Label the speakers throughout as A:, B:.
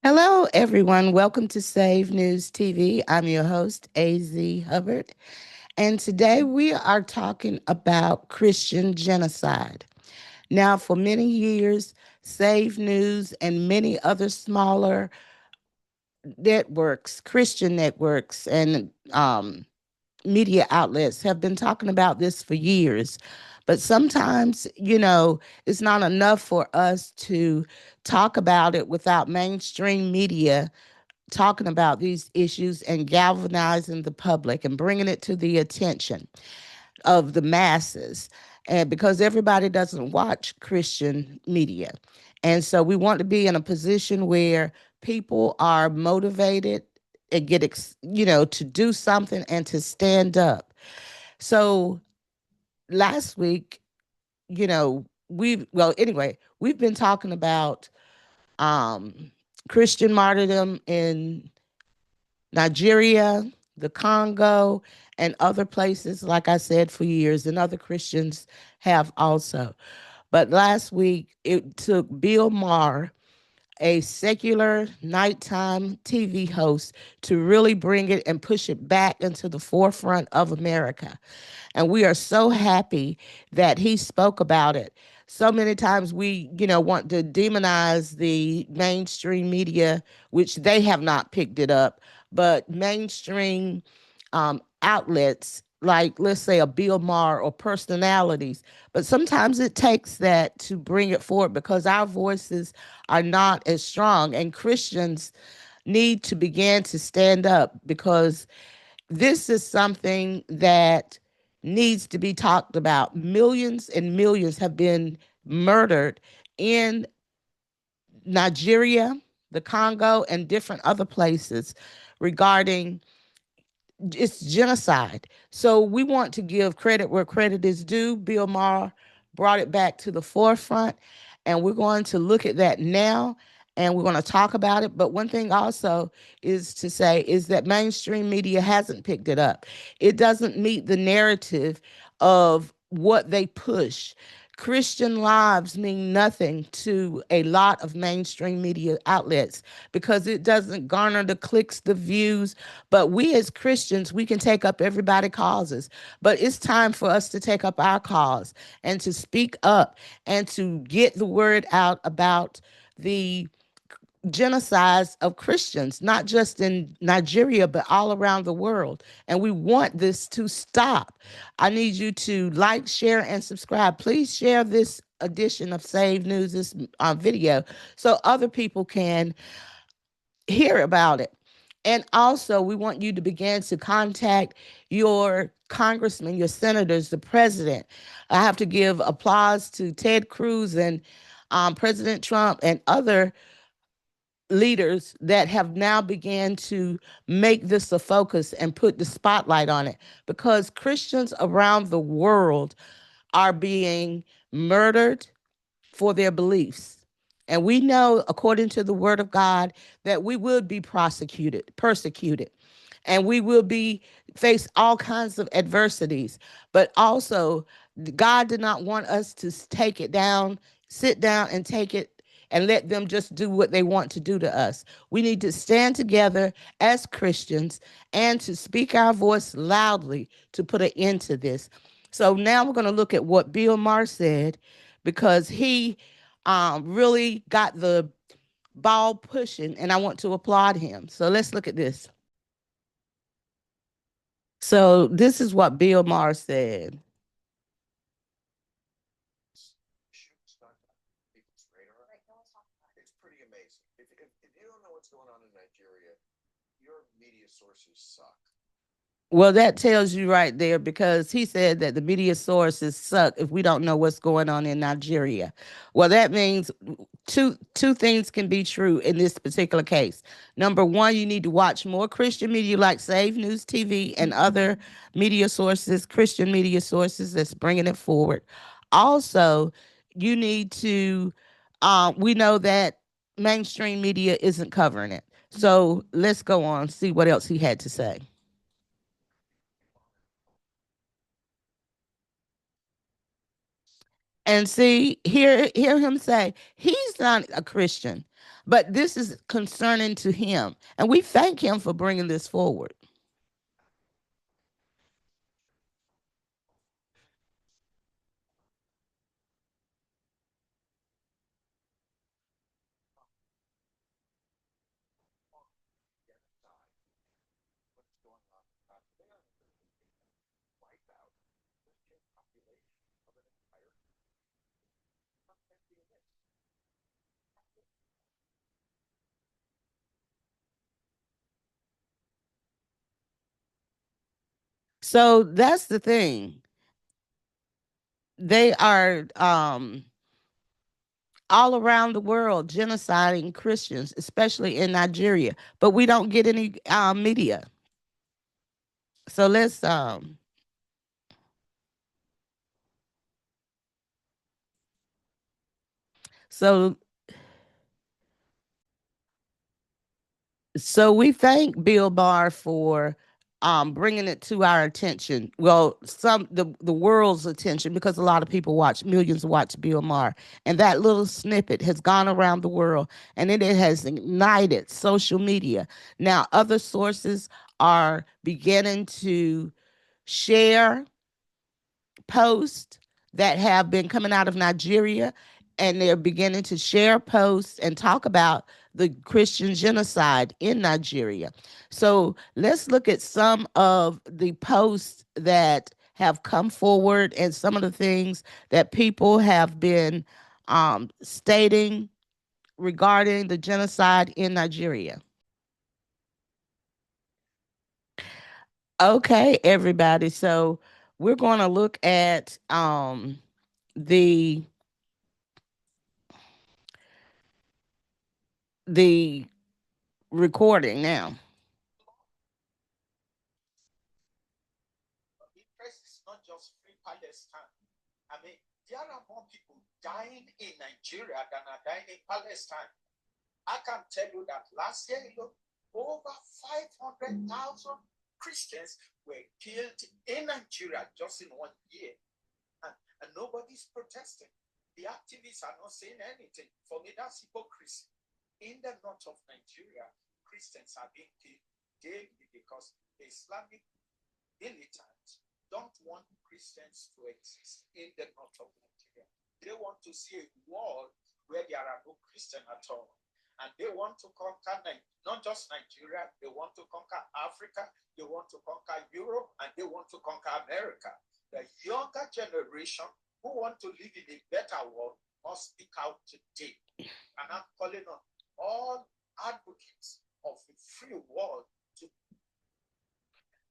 A: Hello, everyone. Welcome to Save News TV. I'm your host, AZ Hubbard. And today we are talking about Christian genocide. Now, for many years, Save News and many other smaller networks, Christian networks, and media outlets have been talking about this for years. But sometimes, it's not enough for us to talk about it without mainstream media talking about these issues and galvanizing the public and bringing it to the attention of the masses. And because everybody doesn't watch Christian media. And so we want to be in a position where people are motivated and to do something and to stand up. So last week, we've been talking about um, Christian martyrdom in Nigeria, the Congo, and other places, like I said, for years, and other Christians have also. But last week, it took Bill Maher, a secular nighttime TV host, to really bring it and push it back into the forefront of America. And we are so happy that he spoke about it. So many times we, want to demonize the mainstream media, which they have not picked it up, but mainstream outlets like, let's say, a Bill Maher or personalities. But sometimes it takes that to bring it forward because our voices are not as strong. And Christians need to begin to stand up because this is something that needs to be talked about. Millions and millions have been murdered in Nigeria, the Congo, and different other places regarding it's genocide. So we want to give credit where credit is due. Bill Maher brought it back to the forefront, and we're going to look at that now and we're going to talk about it. But one thing also is to say is that mainstream media hasn't picked it up. It doesn't meet the narrative of what they push. Christian lives mean nothing to a lot of mainstream media outlets because it doesn't garner the clicks, the views. But we as Christians, we can take up everybody's causes. But it's time for us to take up our cause and to speak up and to get the word out about the genocides of Christians, not just in Nigeria, but all around the world. And we want this to stop. I need you to like, share, and subscribe. Please share this edition of Save News, this video, so other people can hear about it. And also, we want you to begin to contact your congressmen, your senators, the president. I have to give applause to Ted Cruz and President Trump and other leaders that have now began to make this a focus and put the spotlight on it because Christians around the world are being murdered for their beliefs. And we know, according to the word of God, that we will be persecuted, and we will be face all kinds of adversities. But also, God did not want us to take it down, sit down and take it and let them just do what they want to do to us. We need to stand together as Christians and to speak our voice loudly to put an end to this. So now we're going to look at what Bill Maher said because he really got the ball pushing, and I want to applaud him. So let's look at this. So this is what Bill Maher said. Well, that tells you right there because he said that the media sources suck if we don't know what's going on in Nigeria. Well, that means two things can be true in this particular case. Number one, you need to watch more Christian media like Save News TV and other media sources, Christian media sources that's bringing it forward. Also, you need to, we know that mainstream media isn't covering it. So let's go on, see what else he had to say. And see, hear him say he's not a Christian. But this is concerning to him. And we thank him for bringing this forward. So that's the thing. They are all around the world genociding Christians, especially in Nigeria, but we don't get any media. So let's so So we thank Bill Barr for bringing it to our attention. Well, the world's attention, because a lot of people watch, millions watch Bill Maher, and that little snippet has gone around the world, and it has ignited social media. Now, other sources are beginning to share posts that have been coming out of Nigeria, and they're beginning to share posts and talk about the Christian genocide in Nigeria. So let's look at some of the posts that have come forward and some of the things that people have been stating regarding the genocide in Nigeria. Okay, everybody. So we're going to look at the the recording now. Interest is not just free Palestine. I mean, there are more people dying in Nigeria than are dying in Palestine. I can tell you that last year, over 500,000 Christians were killed in Nigeria just in 1 year. And nobody's protesting. The activists are not saying anything. For me, that's hypocrisy. In the north of Nigeria, Christians are being killed daily because the Islamic militants don't want Christians to exist in the north of Nigeria. They want to see a world where there are no Christians at all. And they want to conquer not just Nigeria, they want to conquer Africa, they want to conquer Europe, and they want to conquer America. The younger generation who want to live in a better world must speak out today. And I'm calling on all advocates of a free world to.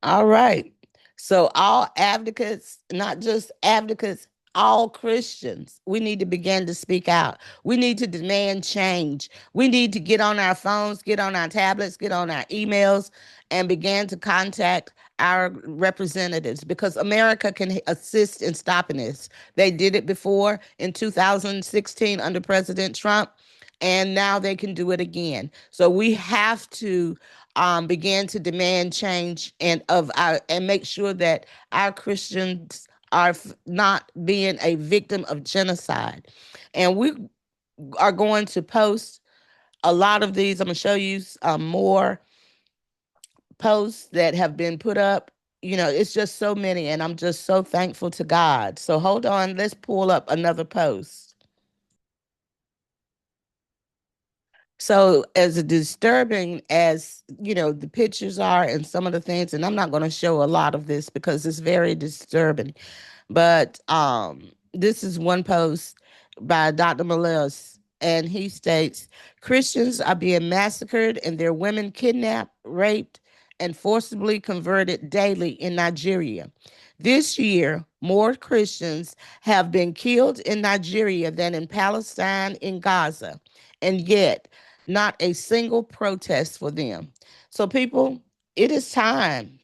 A: All right. So, all advocates, not just advocates, all Christians, we need to begin to speak out. We need to demand change. We need to get on our phones, get on our tablets, get on our emails, and begin to contact our representatives, because America can assist in stopping this. They did it before in 2016 under President Trump, and now they can do it again. So we have to begin to demand change and make sure that our Christians are not being a victim of genocide. And we are going to post a lot of these. I'm going to show you more posts that have been put up. It's just so many, and I'm just so thankful to God. So hold on, let's pull up another post. So as disturbing as, the pictures are and some of the things, and I'm not going to show a lot of this because it's very disturbing. But this is one post by Dr. Meles, and he states Christians are being massacred and their women kidnapped, raped, and forcibly converted daily in Nigeria. This year, more Christians have been killed in Nigeria than in Palestine in Gaza, and yet not a single protest for them. So, people, it is time.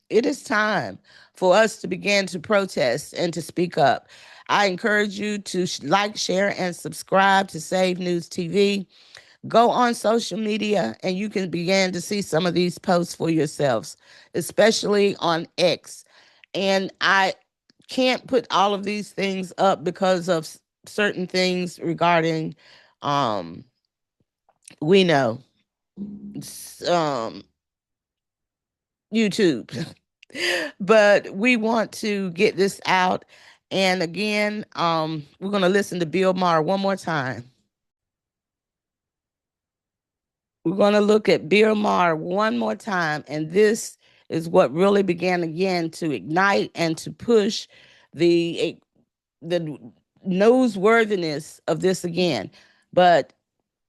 A: It is time for us to begin to protest and to speak up. I encourage you to like, share, and subscribe to Save News TV. Go on social media and you can begin to see some of these posts for yourselves, especially on X. And I can't put all of these things up because of certain things regarding um We know YouTube. But we want to get this out. And again, we're going to listen to Bill Maher one more time. We're going to look at Bill Maher one more time. And this is what really began again to ignite and to push the the newsworthiness of this again. But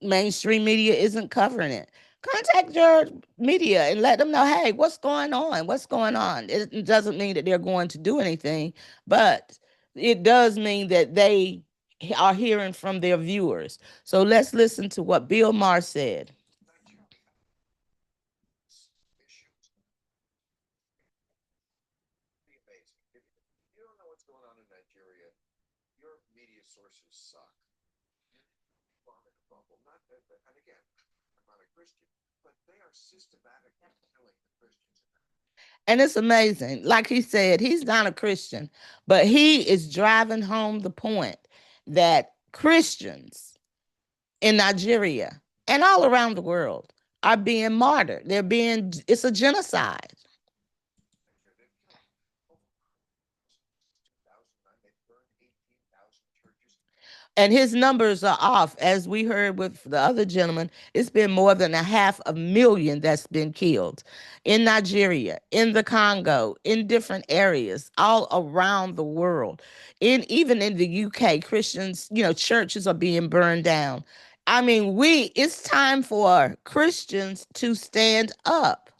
A: mainstream media isn't covering it. Contact your media and let them know, hey, what's going on? What's going on? It doesn't mean that they're going to do anything, but it does mean that they are hearing from their viewers. So let's listen to what Bill Maher said. And it's amazing. Like he said, he's not a Christian, but he is driving home the point that Christians in Nigeria and all around the world are being martyred. It's a genocide. And his numbers are off. As we heard with the other gentleman, it's been more than 500,000 that's been killed in Nigeria, in the Congo, in different areas all around the world. Even in the UK, Christians, churches are being burned down. I mean, it's time for Christians to stand up.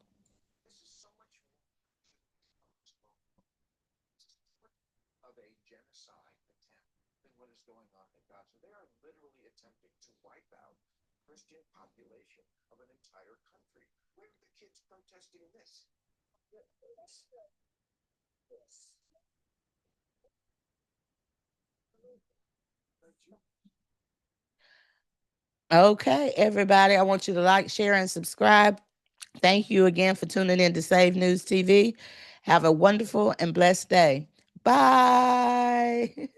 A: Okay, everybody, I want you to like, share, and subscribe. Thank you again for tuning in to Save News TV. Have a wonderful and blessed day. Bye.